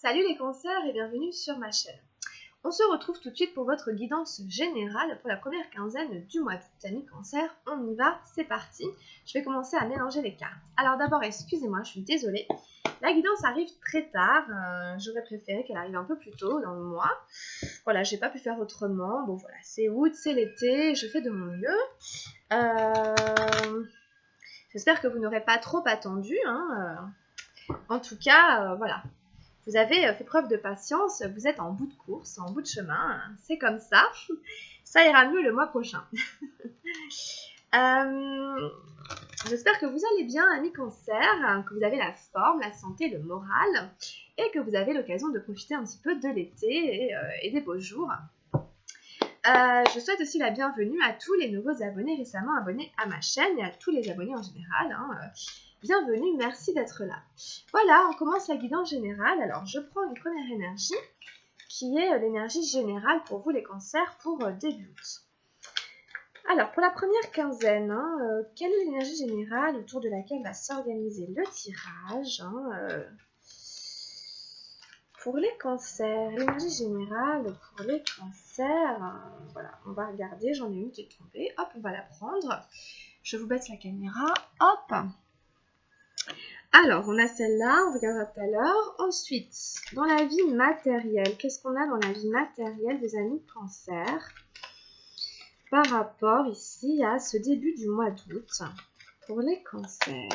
Salut les cancers et bienvenue sur ma chaîne. On se retrouve tout de suite pour votre guidance générale pour la première quinzaine du mois d'août. Amis cancer, on y va, c'est parti. Je vais commencer à mélanger les cartes. Alors d'abord, excusez-moi, je suis désolée. La guidance arrive très tard. J'aurais préféré qu'elle arrive un peu plus tôt dans le mois. Voilà, j'ai pas pu faire autrement. Bon voilà, c'est août, c'est l'été, je fais de mon mieux. J'espère que vous n'aurez pas trop attendu. En tout cas, voilà. Vous avez fait preuve de patience, vous êtes en bout de course, en bout de chemin, c'est comme ça. Ça ira mieux le mois prochain. J'espère que vous allez bien, amis cancer, que vous avez la forme, la santé, le moral, et que vous avez l'occasion de profiter un petit peu de l'été et des beaux jours. Je souhaite aussi la bienvenue à tous les nouveaux abonnés récemment abonnés à ma chaîne et à tous les abonnés en général. Bienvenue, merci d'être là. Voilà, on commence la guidance générale. Alors, je prends une première énergie qui est l'énergie générale pour vous les cancers pour début août. Alors, pour la première quinzaine, quelle est l'énergie générale autour de laquelle va s'organiser le tirage pour les cancers, l'énergie générale pour les cancers, voilà, on va regarder, j'en ai une qui est tombée, hop, on va la prendre. Je vous baisse la caméra, hop. Alors, on a celle-là, on regardera tout à l'heure. Ensuite, dans la vie matérielle, qu'est-ce qu'on a dans la vie matérielle des amis cancer par rapport ici à ce début du mois d'août pour les cancers?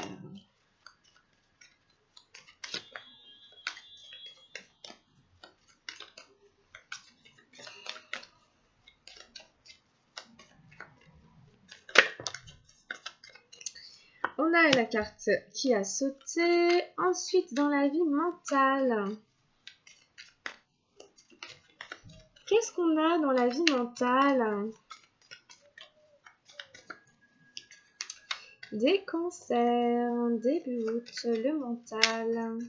On a la carte qui a sauté. Ensuite, dans la vie mentale, qu'est-ce qu'on a dans la vie mentale des cancers, début août, le mental.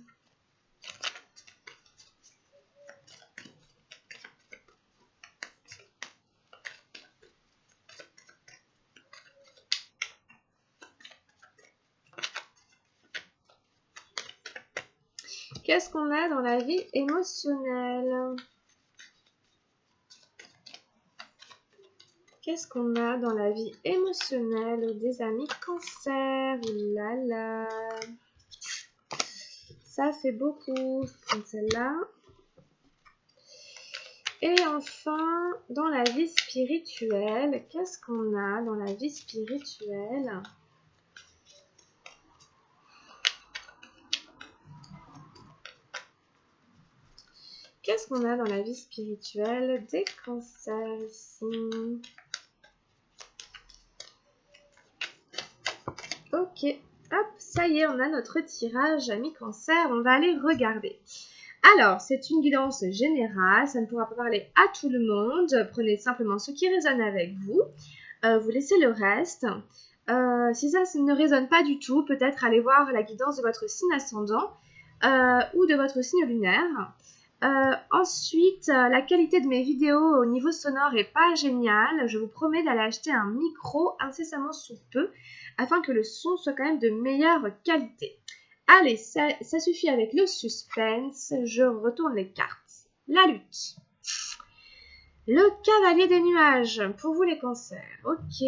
Qu'est-ce qu'on a dans la vie émotionnelle? Qu'est-ce qu'on a dans la vie émotionnelle des amis cancer? Là là. Ça fait beaucoup, celle-là. Et enfin, dans la vie spirituelle, qu'est-ce qu'on a dans la vie spirituelle? Qu'est-ce qu'on a dans la vie spirituelle des cancers ici? Ok, hop, ça y est, on a notre tirage, amis cancer, on va aller regarder. Alors, c'est une guidance générale, ça ne pourra pas parler à tout le monde. Prenez simplement ce qui résonne avec vous. Vous laissez le reste. Si ça ne résonne pas du tout, peut-être allez voir la guidance de votre signe ascendant ou de votre signe lunaire. Ensuite, la qualité de mes vidéos au niveau sonore n'est pas géniale. Je vous promets d'aller acheter un micro incessamment sous peu afin que le son soit quand même de meilleure qualité. Allez, ça suffit avec le suspense. Je retourne les cartes. La lutte. Le cavalier des nuages pour vous les cancers. Ok,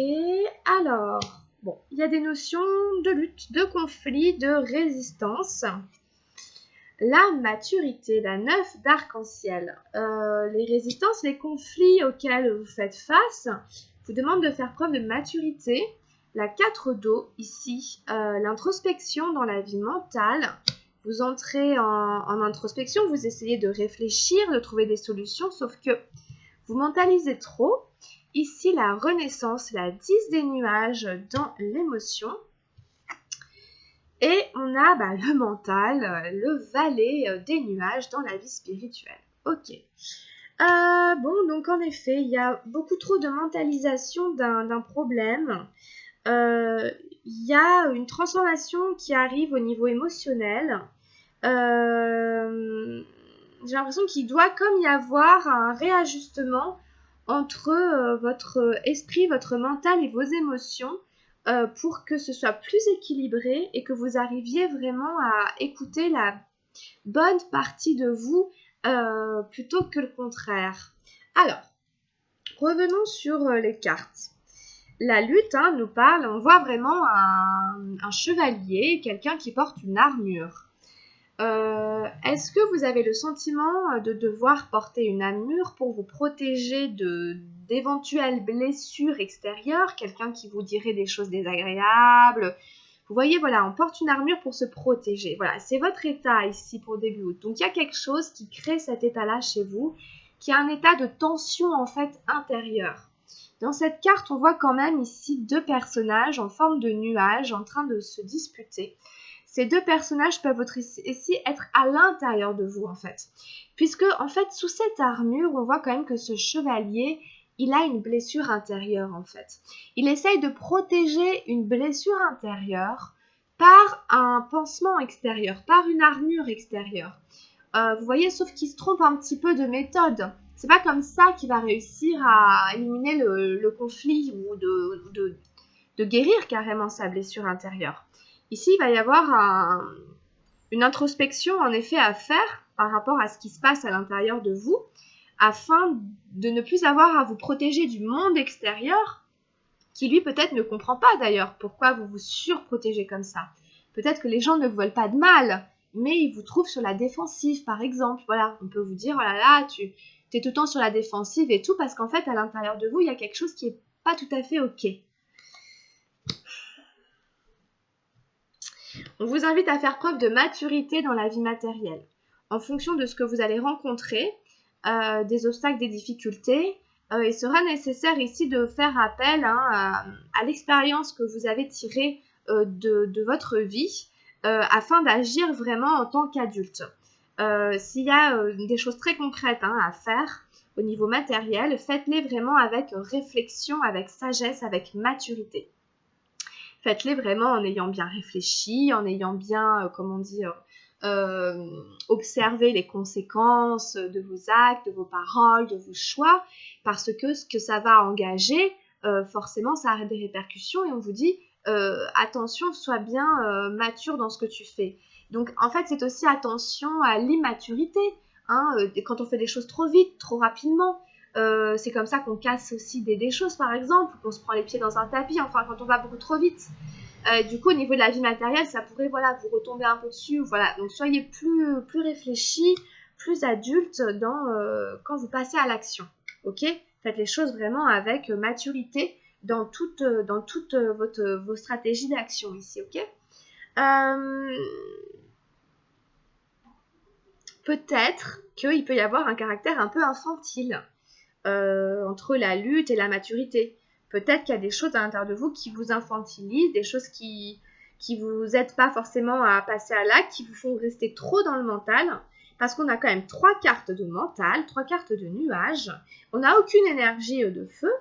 alors, bon, il y a des notions de lutte, de conflit, de résistance. La maturité, la 9 d'arc-en-ciel. Les résistances, les conflits auxquels vous faites face vous demandent de faire preuve de maturité. La 4 d'eau, ici, l'introspection dans la vie mentale. Vous entrez en introspection, vous essayez de réfléchir, de trouver des solutions, sauf que vous mentalisez trop. Ici, la renaissance, la 10 des nuages dans l'émotion. Et on a le mental, le valet des nuages dans la vie spirituelle. Ok. Bon, donc en effet, il y a beaucoup trop de mentalisation d'un problème. Il y a une transformation qui arrive au niveau émotionnel. J'ai l'impression qu'il doit comme y avoir un réajustement entre votre esprit, votre mental et vos émotions pour que ce soit plus équilibré et que vous arriviez vraiment à écouter bonne partie de vous plutôt que le contraire. Alors, revenons sur les cartes. La lutte nous parle, on voit vraiment un chevalier, quelqu'un qui porte une armure. Est-ce que vous avez le sentiment de devoir porter une armure pour vous protéger d'éventuelles blessures extérieures, quelqu'un qui vous dirait des choses désagréables? Vous voyez, voilà, on porte une armure pour se protéger. Voilà, c'est votre état ici pour début août. Donc, il y a quelque chose qui crée cet état-là chez vous, qui est un état de tension, en fait, intérieure. Dans cette carte, on voit quand même ici deux personnages en forme de nuages en train de se disputer. Ces deux personnages peuvent ici être à l'intérieur de vous, en fait. Puisque, en fait, sous cette armure, on voit quand même que ce chevalier, il a une blessure intérieure, en fait. Il essaye de protéger une blessure intérieure par un pansement extérieur, par une armure extérieure. Vous voyez, sauf qu'il se trompe un petit peu de méthode. C'est pas comme ça qu'il va réussir à éliminer le conflit ou de guérir carrément sa blessure intérieure. Ici, il va y avoir une introspection en effet à faire par rapport à ce qui se passe à l'intérieur de vous, afin de ne plus avoir à vous protéger du monde extérieur, qui lui peut-être ne comprend pas d'ailleurs pourquoi vous vous surprotégez comme ça. Peut-être que les gens ne vous veulent pas de mal, mais ils vous trouvent sur la défensive par exemple. Voilà, on peut vous dire, oh là là, tu es tout le temps sur la défensive et tout, parce qu'en fait à l'intérieur de vous, il y a quelque chose qui n'est pas tout à fait ok. On vous invite à faire preuve de maturité dans la vie matérielle. En fonction de ce que vous allez rencontrer, des obstacles, des difficultés, il sera nécessaire ici de faire appel à l'expérience que vous avez tirée de votre vie afin d'agir vraiment en tant qu'adulte. S'il y a des choses très concrètes à faire au niveau matériel, faites-les vraiment avec réflexion, avec sagesse, avec maturité. Faites-les vraiment en ayant bien réfléchi, en ayant bien, observé les conséquences de vos actes, de vos paroles, de vos choix, parce que ce que ça va engager, forcément, ça a des répercussions et on vous dit, attention, sois bien mature dans ce que tu fais. Donc, en fait, c'est aussi attention à l'immaturité, quand on fait des choses trop vite, trop rapidement. C'est comme ça qu'on casse aussi des choses, par exemple, qu'on se prend les pieds dans un tapis, enfin, quand on va beaucoup trop vite. Du coup, au niveau de la vie matérielle, ça pourrait vous retomber un peu dessus. Voilà. Donc, soyez plus réfléchis, plus adulte quand vous passez à l'action. Ok ? Faites les choses vraiment avec maturité dans toutes vos stratégies d'action ici. Ok ? Peut-être qu'il peut y avoir un caractère un peu infantile entre la lutte et la maturité. Peut-être qu'il y a des choses à l'intérieur de vous qui vous infantilisent, des choses qui vous aident pas forcément à passer à l'acte, qui vous font rester trop dans le mental, parce qu'on a quand même 3 cartes de mental, 3 cartes de nuages, on n'a aucune énergie de feu,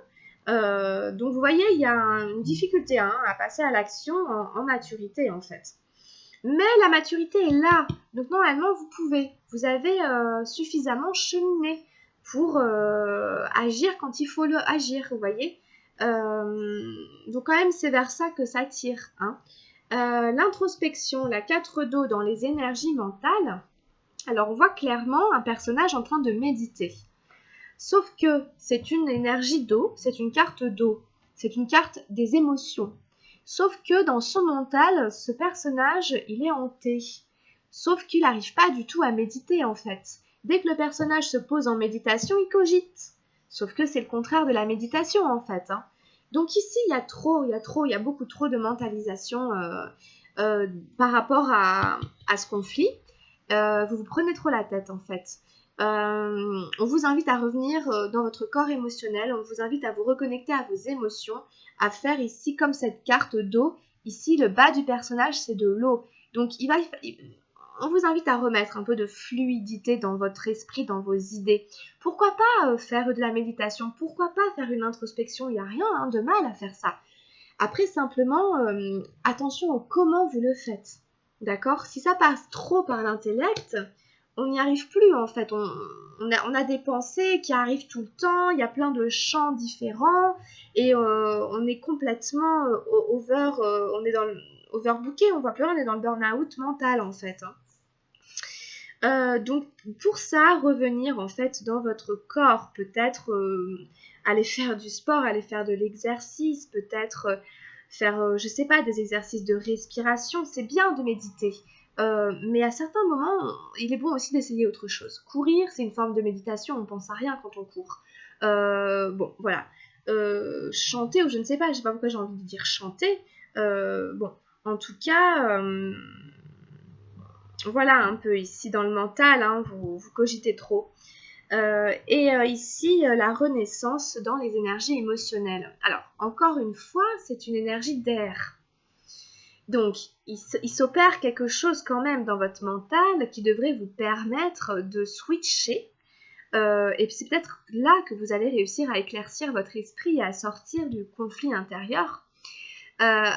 donc vous voyez, il y a une difficulté à passer à l'action en maturité en fait. Mais la maturité est là, donc normalement vous avez suffisamment cheminé pour agir quand il faut agir, vous voyez. Donc quand même c'est vers ça que ça tire. L'introspection, la 4 d'eau dans les énergies mentales, alors on voit clairement un personnage en train de méditer. Sauf que c'est une énergie d'eau, c'est une carte d'eau, c'est une carte des émotions. Sauf que dans son mental, ce personnage, il est hanté. Sauf qu'il n'arrive pas du tout à méditer en fait. Dès que le personnage se pose en méditation, il cogite. Sauf que c'est le contraire de la méditation en fait. Donc ici, il y a beaucoup trop de mentalisation par rapport à ce conflit. Vous vous prenez trop la tête en fait. On vous invite à revenir dans votre corps émotionnel, on vous invite à vous reconnecter à vos émotions, à faire ici comme cette carte d'eau. Ici, le bas du personnage, c'est de l'eau. Donc, on vous invite à remettre un peu de fluidité dans votre esprit, dans vos idées. Pourquoi pas faire de la méditation? Pourquoi pas faire une introspection? Il n'y a rien de mal à faire ça. Après, simplement, attention au comment vous le faites. D'accord? Si ça passe trop par l'intellect, on n'y arrive plus en fait. On a des pensées qui arrivent tout le temps, il y a plein de champs différents et on est complètement on est dans overbooké, on voit plus rien, on est dans le burn-out mental en fait. Donc pour ça, revenir en fait dans votre corps, peut-être aller faire du sport, aller faire de l'exercice, peut-être faire, je sais pas, des exercices de respiration. C'est bien de méditer, mais à certains moments, il est bon aussi d'essayer autre chose. Courir, c'est une forme de méditation, on pense à rien quand on court. Bon, voilà. Chanter, ou je ne sais pas, je sais pas pourquoi j'ai envie de dire chanter. Bon, en tout cas, voilà un peu ici dans le mental, hein, vous cogitez trop. Ici, la renaissance dans les énergies émotionnelles. Alors, encore une fois, c'est une énergie d'air. Donc, il s'opère quelque chose quand même dans votre mental qui devrait vous permettre de switcher. Et c'est peut-être là que vous allez réussir à éclaircir votre esprit et à sortir du conflit intérieur. Là,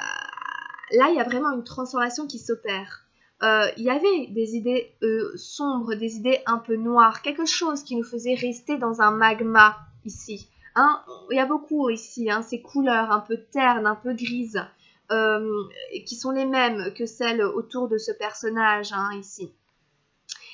il y a vraiment une transformation qui s'opère. Il y avait des idées sombres, des idées un peu noires, quelque chose qui nous faisait rester dans un magma ici. Hein, il y a beaucoup ici, hein, ces couleurs un peu ternes, un peu grises, qui sont les mêmes que celles autour de ce personnage, hein, ici.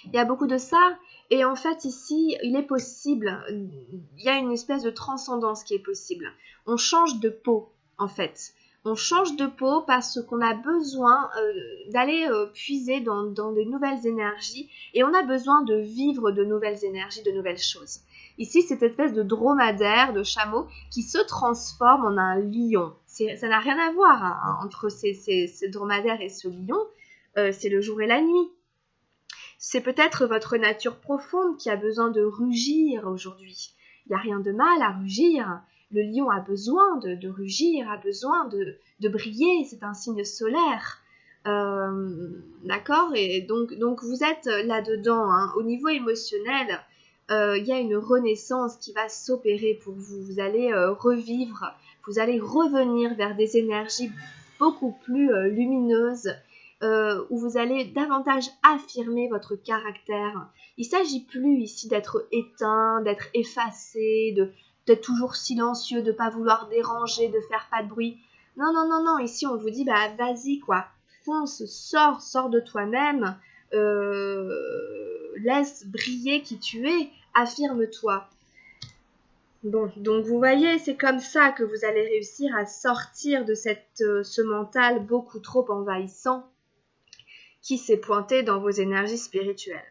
Il y a beaucoup de ça, et en fait ici, il est possible, il y a une espèce de transcendance qui est possible. On change de peau, en fait. On change de peau parce qu'on a besoin d'aller puiser dans des nouvelles énergies, et on a besoin de vivre de nouvelles énergies, de nouvelles choses. Ici, cette espèce de dromadaire, de chameau, qui se transforme en un lion. Ça n'a rien à voir hein, entre ces dromadaires et ce lion, c'est le jour et la nuit. C'est peut-être votre nature profonde qui a besoin de rugir aujourd'hui. Il n'y a rien de mal à rugir. Le lion a besoin de rugir, a besoin de briller, c'est un signe solaire. D'accord. Et donc vous êtes là-dedans, hein. Au niveau émotionnel, il y a une renaissance qui va s'opérer pour vous. Vous allez revivre, vous allez revenir vers des énergies beaucoup plus lumineuses, où vous allez davantage affirmer votre caractère. Il ne s'agit plus ici d'être éteint, d'être effacé, d'être toujours silencieux, de ne pas vouloir déranger, de faire pas de bruit. Non, non, non, non, ici on vous dit, bah vas-y quoi, fonce, sors de toi-même, laisse briller qui tu es, affirme-toi. Bon, donc vous voyez, c'est comme ça que vous allez réussir à sortir de ce mental beaucoup trop envahissant qui s'est pointé dans vos énergies spirituelles.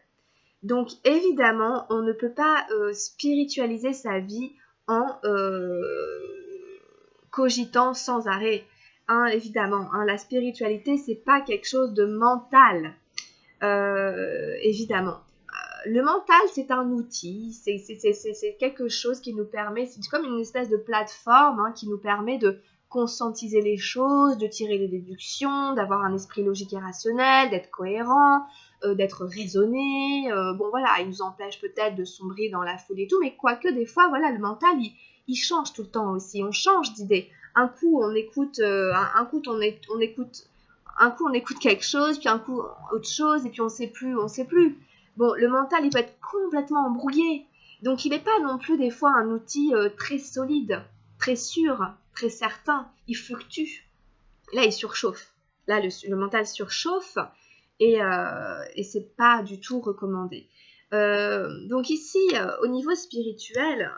Donc évidemment, on ne peut pas spiritualiser sa vie en cogitant sans arrêt. Hein, évidemment, hein, la spiritualité, c'est pas quelque chose de mental. Évidemment. Le mental, c'est un outil, c'est quelque chose qui nous permet, c'est comme une espèce de plateforme hein, qui nous permet de conscientiser les choses, de tirer des déductions, d'avoir un esprit logique et rationnel, d'être cohérent, d'être raisonné. Bon voilà, il nous empêche peut-être de sombrer dans la folie et tout, mais quoique des fois, voilà, le mental, il change tout le temps aussi, on change d'idée. Un coup, on écoute, un coup, on écoute, un coup, on écoute quelque chose, puis un coup, autre chose, et puis on sait plus. Bon, le mental, il peut être complètement embrouillé. Donc, il n'est pas non plus des fois un outil très solide, très sûr, très certain. Il fluctue. Là, il surchauffe. Là, le mental surchauffe et c'est pas du tout recommandé. Donc ici, au niveau spirituel,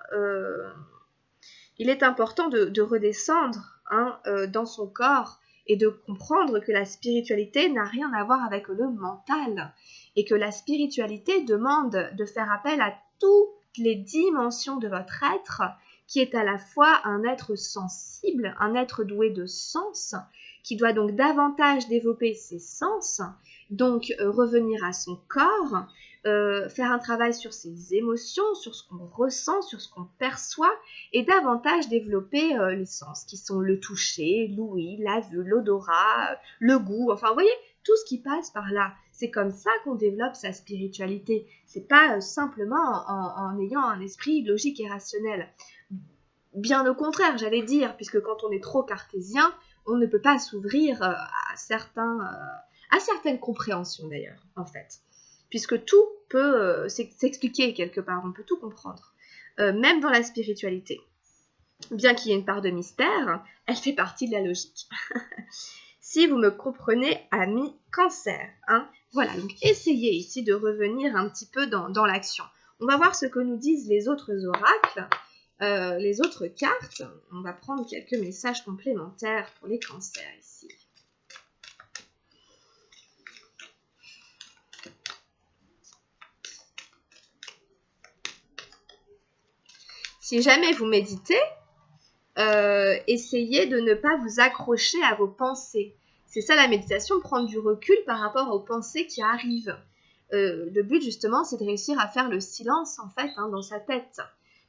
il est important de redescendre hein, dans son corps et de comprendre que la spiritualité n'a rien à voir avec le mental et que la spiritualité demande de faire appel à toutes les dimensions de votre être qui est à la fois un être sensible, un être doué de sens, qui doit donc davantage développer ses sens, donc revenir à son corps, faire un travail sur ses émotions, sur ce qu'on ressent, sur ce qu'on perçoit, et davantage développer les sens, qui sont le toucher, l'ouïe, la vue, l'odorat, le goût, enfin vous voyez, tout ce qui passe par là. C'est comme ça qu'on développe sa spiritualité. C'est pas simplement en ayant un esprit logique et rationnel. Bien au contraire, j'allais dire, puisque quand on est trop cartésien, on ne peut pas s'ouvrir à certaines compréhensions d'ailleurs, en fait. Puisque tout peut s'expliquer quelque part, on peut tout comprendre. Même dans la spiritualité. Bien qu'il y ait une part de mystère, elle fait partie de la logique. Si vous me comprenez, amis Cancer, hein, Voilà, donc essayez ici de revenir un petit peu dans l'action. On va voir ce que nous disent les autres oracles, les autres cartes. On va prendre quelques messages complémentaires pour les cancers ici. Si jamais vous méditez, essayez de ne pas vous accrocher à vos pensées. C'est ça la méditation, prendre du recul par rapport aux pensées qui arrivent. Le but justement, c'est de réussir à faire le silence en fait dans sa tête.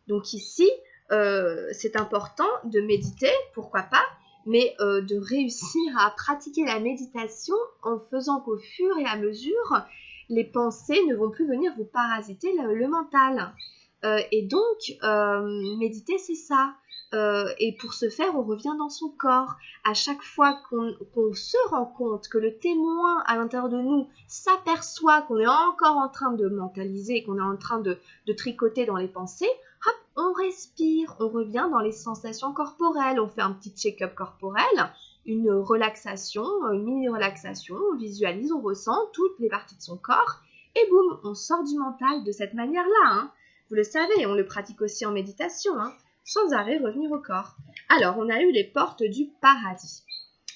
Donc ici, c'est important de méditer, pourquoi pas, mais de réussir à pratiquer la méditation en faisant qu'au fur et à mesure, les pensées ne vont plus venir vous parasiter le mental. Et donc, méditer, c'est ça. Et pour ce faire, on revient dans son corps. À chaque fois qu'on se rend compte que le témoin à l'intérieur de nous s'aperçoit qu'on est encore en train de mentaliser, qu'on est en train de tricoter dans les pensées, hop, on respire, on revient dans les sensations corporelles, on fait un petit check-up corporel, une relaxation, une mini-relaxation, on visualise, on ressent toutes les parties de son corps, et boum, on sort du mental de cette manière-là. Vous le savez, on le pratique aussi en méditation, sans arrêt revenir au corps. Alors, on a eu les portes du paradis,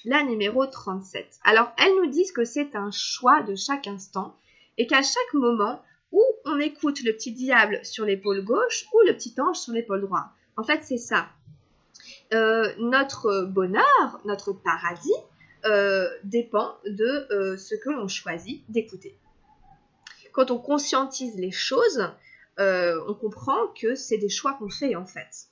la numéro 37. Alors, elles nous disent que c'est un choix de chaque instant et qu'à chaque moment où on écoute le petit diable sur l'épaule gauche ou le petit ange sur l'épaule droite. En fait, c'est ça. Notre bonheur, notre paradis, dépend de ce que l'on choisit d'écouter. Quand on conscientise les choses, on comprend que c'est des choix qu'on fait en fait.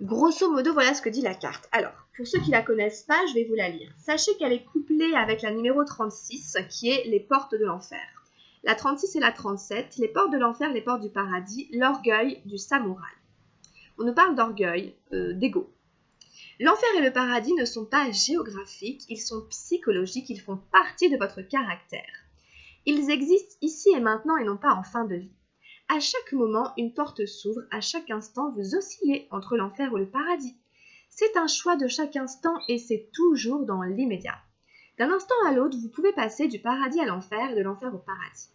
Grosso modo, voilà ce que dit la carte. Alors, pour ceux qui ne la connaissent pas, je vais vous la lire. Sachez qu'elle est couplée avec la numéro 36, qui est les portes de l'enfer. La 36 et la 37, les portes de l'enfer, les portes du paradis, l'orgueil du samouraï. On nous parle d'orgueil, d'ego. L'enfer et le paradis ne sont pas géographiques, ils sont psychologiques, ils font partie de votre caractère. Ils existent ici et maintenant et non pas en fin de vie. À chaque moment, une porte s'ouvre, à chaque instant, vous oscillez entre l'enfer ou le paradis. C'est un choix de chaque instant et c'est toujours dans l'immédiat. D'un instant à l'autre, vous pouvez passer du paradis à l'enfer et de l'enfer au paradis.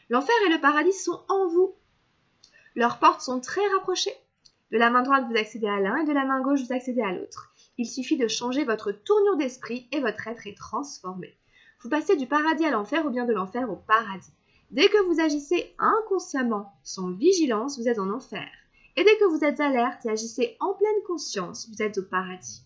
L'enfer et le paradis sont en vous. Leurs portes sont très rapprochées. De la main droite, vous accédez à l'un et de la main gauche, vous accédez à l'autre. Il suffit de changer votre tournure d'esprit et votre être est transformé. Vous passez du paradis à l'enfer ou bien de l'enfer au paradis. Dès que vous agissez inconsciemment, sans vigilance, vous êtes en enfer. Et dès que vous êtes alerte et agissez en pleine conscience, vous êtes au paradis.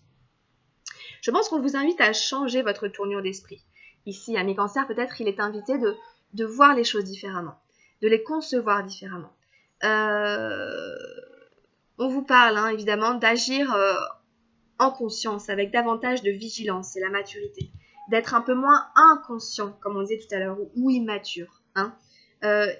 Je pense qu'on vous invite à changer votre tournure d'esprit. Ici, à mes cancers, peut-être il est invité de voir les choses différemment, de les concevoir différemment. On vous parle, évidemment, d'agir en conscience, avec davantage de vigilance, c'est la maturité. D'être un peu moins inconscient, comme on disait tout à l'heure, ou immature.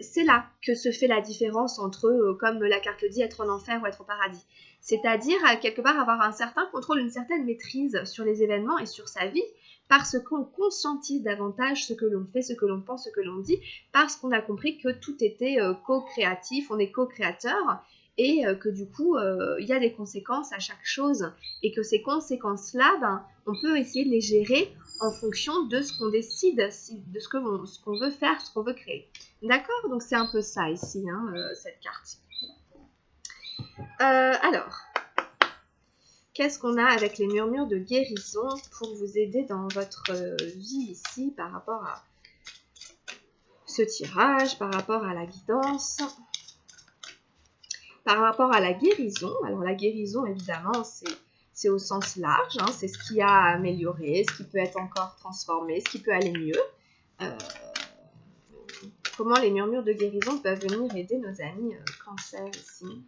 C'est là que se fait la différence entre, comme la carte le dit, être en enfer ou être au paradis. C'est-à-dire, quelque part, avoir un certain contrôle, une certaine maîtrise sur les événements et sur sa vie, parce qu'on conscientise davantage ce que l'on fait, ce que l'on pense, ce que l'on dit, parce qu'on a compris que tout était co-créatif, on est co-créateur, et que du coup, il y a des conséquences à chaque chose, et que ces conséquences-là, on peut essayer de les gérer en fonction de ce qu'on décide, de ce qu'on veut faire, ce qu'on veut créer. D'accord? Donc c'est un peu ça ici, cette carte. Alors, qu'est-ce qu'on a avec les murmures de guérison pour vous aider dans votre vie ici par rapport à ce tirage, par rapport à la guidance, par rapport à la guérison? Alors la guérison, évidemment, c'est au sens large, c'est ce qui a amélioré, ce qui peut être encore transformé, ce qui peut aller mieux. Comment les murmures de guérison peuvent venir aider nos amis cancer ici?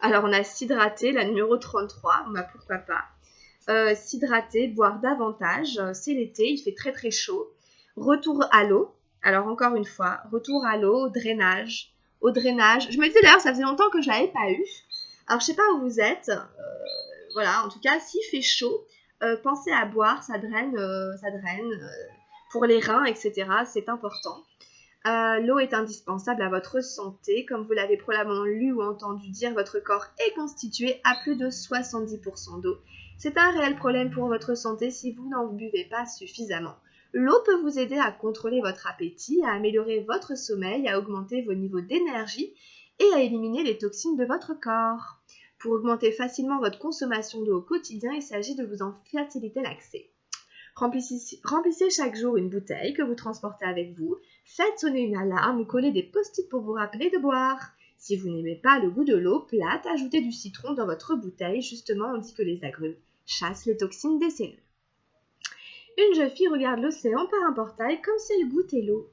Alors on a s'hydrater, la numéro 33, pourquoi pas. S'hydrater, boire davantage, c'est l'été, il fait très très chaud. Retour à l'eau, alors encore une fois, retour à l'eau, au drainage. Je me disais d'ailleurs, ça faisait longtemps que je ne l'avais pas eu. Alors je ne sais pas où vous êtes, voilà, en tout cas, s'il fait chaud, pensez à boire, ça draine pour les reins, etc. C'est important. L'eau est indispensable à votre santé. Comme vous l'avez probablement lu ou entendu dire, votre corps est constitué à plus de 70% d'eau. C'est un réel problème pour votre santé si vous n'en buvez pas suffisamment. L'eau peut vous aider à contrôler votre appétit, à améliorer votre sommeil, à augmenter vos niveaux d'énergie et à éliminer les toxines de votre corps. Pour augmenter facilement votre consommation d'eau au quotidien, il s'agit de vous en faciliter l'accès. Remplissez chaque jour une bouteille que vous transportez avec vous, faites sonner une alarme ou collez des post-it pour vous rappeler de boire. Si vous n'aimez pas le goût de l'eau plate, ajoutez du citron dans votre bouteille, justement on dit que les agrumes chassent les toxines des cellules. Une jeune fille regarde l'océan par un portail comme si elle goûtait l'eau.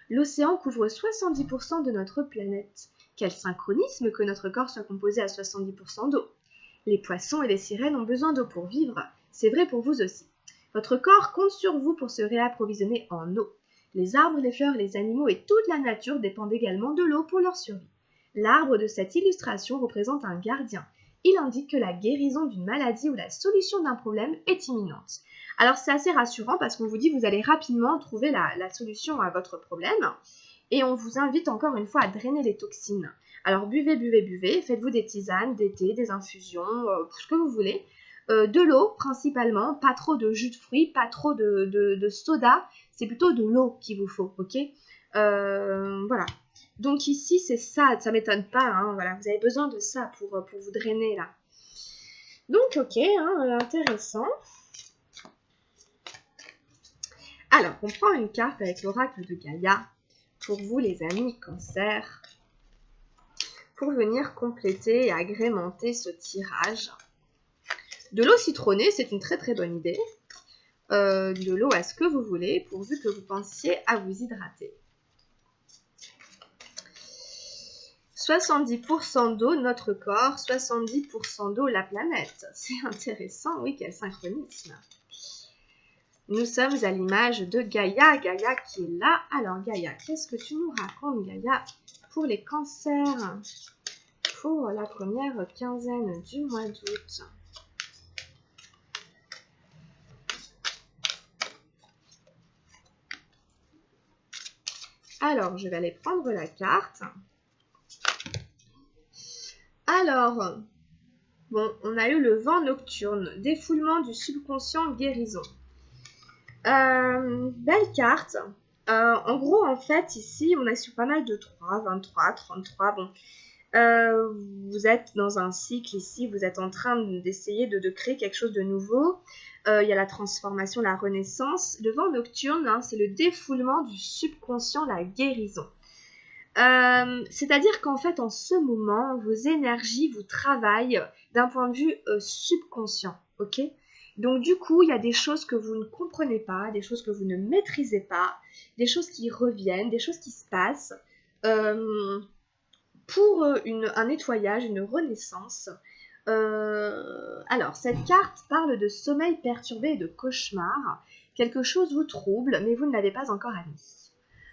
L'océan couvre 70% de notre planète. Quel synchronisme que notre corps soit composé à 70% d'eau. Les poissons et les sirènes ont besoin d'eau pour vivre, c'est vrai pour vous aussi. Votre corps compte sur vous pour se réapprovisionner en eau. Les arbres, les fleurs, les animaux et toute la nature dépendent également de l'eau pour leur survie. L'arbre de cette illustration représente un gardien. Il indique que la guérison d'une maladie ou la solution d'un problème est imminente. Alors c'est assez rassurant parce qu'on vous dit que vous allez rapidement trouver la solution à votre problème. Et on vous invite encore une fois à drainer les toxines. Alors buvez, buvez, buvez, faites-vous des tisanes, des thés, des infusions, ce que vous voulez. De l'eau principalement, pas trop de jus de fruits, pas trop de soda, c'est plutôt de l'eau qu'il vous faut, ok? Voilà. Donc ici c'est ça m'étonne pas, hein, voilà, vous avez besoin de ça pour vous drainer là. Donc ok, hein, intéressant. Alors on prend une carte avec l'oracle de Gaïa pour vous les amis Cancer, pour venir compléter et agrémenter ce tirage. De l'eau citronnée, c'est une très très bonne idée. De l'eau à ce que vous voulez, pourvu que vous pensiez à vous hydrater. 70% d'eau notre corps, 70% d'eau la planète. C'est intéressant, oui, quel synchronisme. Nous sommes à l'image de Gaïa, Gaïa qui est là. Alors Gaïa, qu'est-ce que tu nous racontes Gaïa pour les cancers, pour la première quinzaine du mois d'août? Alors, je vais aller prendre la carte. Alors, bon, on a eu le vent nocturne, défoulement du subconscient, guérison. Belle carte. En gros, en fait, ici, on a sur pas mal de 3, 23, 33, bon. Vous êtes dans un cycle ici, vous êtes en train d'essayer de créer quelque chose de nouveau. Il y a la transformation, la renaissance. Le vent nocturne, hein, c'est le défoulement du subconscient, la guérison. C'est-à-dire qu'en fait, en ce moment, vos énergies vous travaillent d'un point de vue subconscient, ok? Donc du coup, il y a des choses que vous ne comprenez pas, des choses que vous ne maîtrisez pas, des choses qui reviennent, des choses qui se passent pour un nettoyage, une renaissance. Alors, cette carte parle de sommeil perturbé et de cauchemar. Quelque chose vous trouble, mais vous ne l'avez pas encore admis.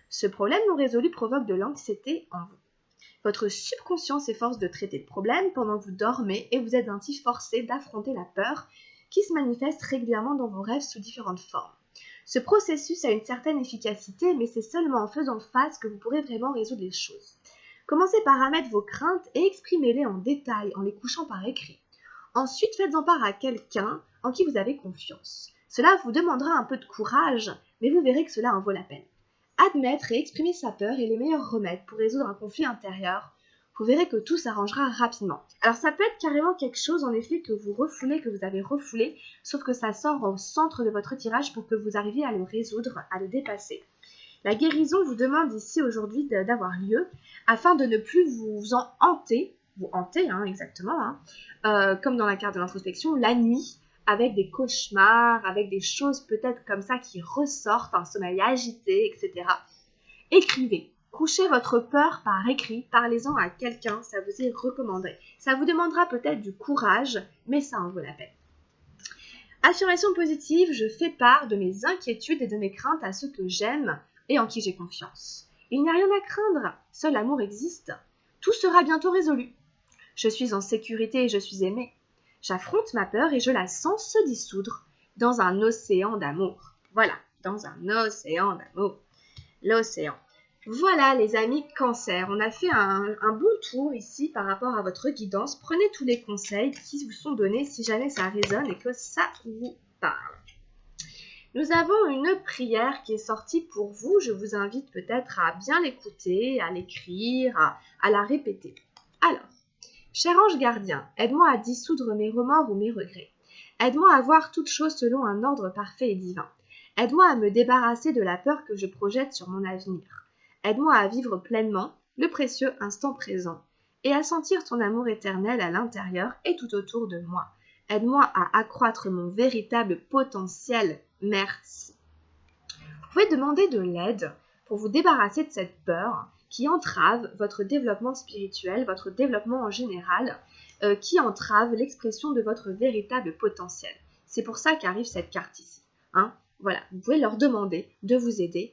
Ce problème non résolu provoque de l'anxiété en vous. Votre subconscient s'efforce de traiter le problème pendant que vous dormez et vous êtes ainsi forcé d'affronter la peur qui se manifeste régulièrement dans vos rêves sous différentes formes. Ce processus a une certaine efficacité, mais c'est seulement en faisant face que vous pourrez vraiment résoudre les choses. Commencez par admettre vos craintes et exprimez-les en détail en les couchant par écrit. Ensuite, faites-en part à quelqu'un en qui vous avez confiance. Cela vous demandera un peu de courage, mais vous verrez que cela en vaut la peine. Admettre et exprimer sa peur est le meilleur remède pour résoudre un conflit intérieur. Vous verrez que tout s'arrangera rapidement. Alors ça peut être carrément quelque chose en effet que vous refoulez, que vous avez refoulé, sauf que ça sort au centre de votre tirage pour que vous arriviez à le résoudre, à le dépasser. La guérison vous demande ici aujourd'hui d'avoir lieu afin de ne plus vous en hanter, vous hanter hein, exactement, hein, comme dans la carte de l'introspection, la nuit, avec des cauchemars, avec des choses peut-être comme ça qui ressortent, un sommeil agité, etc. Écrivez. Couchez votre peur par écrit, parlez-en à quelqu'un, ça vous est recommandé. Ça vous demandera peut-être du courage, mais ça en vaut la peine. Affirmation positive, je fais part de mes inquiétudes et de mes craintes à ceux que j'aime et en qui j'ai confiance. Il n'y a rien à craindre, seul l'amour existe. Tout sera bientôt résolu. Je suis en sécurité et je suis aimée. J'affronte ma peur et je la sens se dissoudre dans un océan d'amour. Voilà, dans un océan d'amour. L'océan. Voilà les amis Cancer, on a fait un bon tour ici par rapport à votre guidance. Prenez tous les conseils qui vous sont donnés si jamais ça résonne et que ça vous parle. Nous avons une prière qui est sortie pour vous. Je vous invite peut-être à bien l'écouter, à l'écrire, à la répéter. Alors, cher ange gardien, aide-moi à dissoudre mes remords ou mes regrets. Aide-moi à voir toutes choses selon un ordre parfait et divin. Aide-moi à me débarrasser de la peur que je projette sur mon avenir. Aide-moi à vivre pleinement le précieux instant présent et à sentir ton amour éternel à l'intérieur et tout autour de moi. Aide-moi à accroître mon véritable potentiel. Merci. Vous pouvez demander de l'aide pour vous débarrasser de cette peur qui entrave votre développement spirituel, votre développement en général, qui entrave l'expression de votre véritable potentiel. C'est pour ça qu'arrive cette carte ici. Hein. Voilà, vous pouvez leur demander de vous aider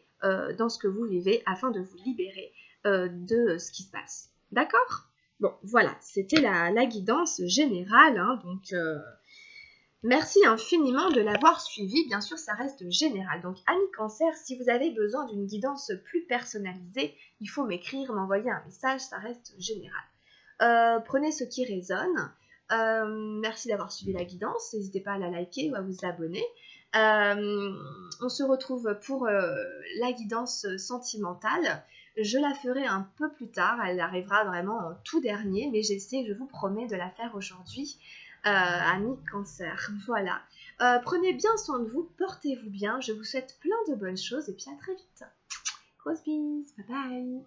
dans ce que vous vivez afin de vous libérer de ce qui se passe. D'accord? Bon, voilà, c'était la guidance générale. Hein, donc, merci infiniment de l'avoir suivi. Bien sûr, ça reste général. Donc, amis Cancer, si vous avez besoin d'une guidance plus personnalisée, il faut m'écrire, m'envoyer un message, ça reste général. Prenez ce qui résonne. Merci d'avoir suivi la guidance. N'hésitez pas à la liker ou à vous abonner. On se retrouve pour la guidance sentimentale. Je la ferai un peu plus tard. Elle arrivera vraiment en tout dernier, mais j'essaie, je vous promets, de la faire aujourd'hui. Amis Cancer, voilà. Prenez bien soin de vous, portez-vous bien. Je vous souhaite plein de bonnes choses et puis à très vite. Grosse bise, bye bye.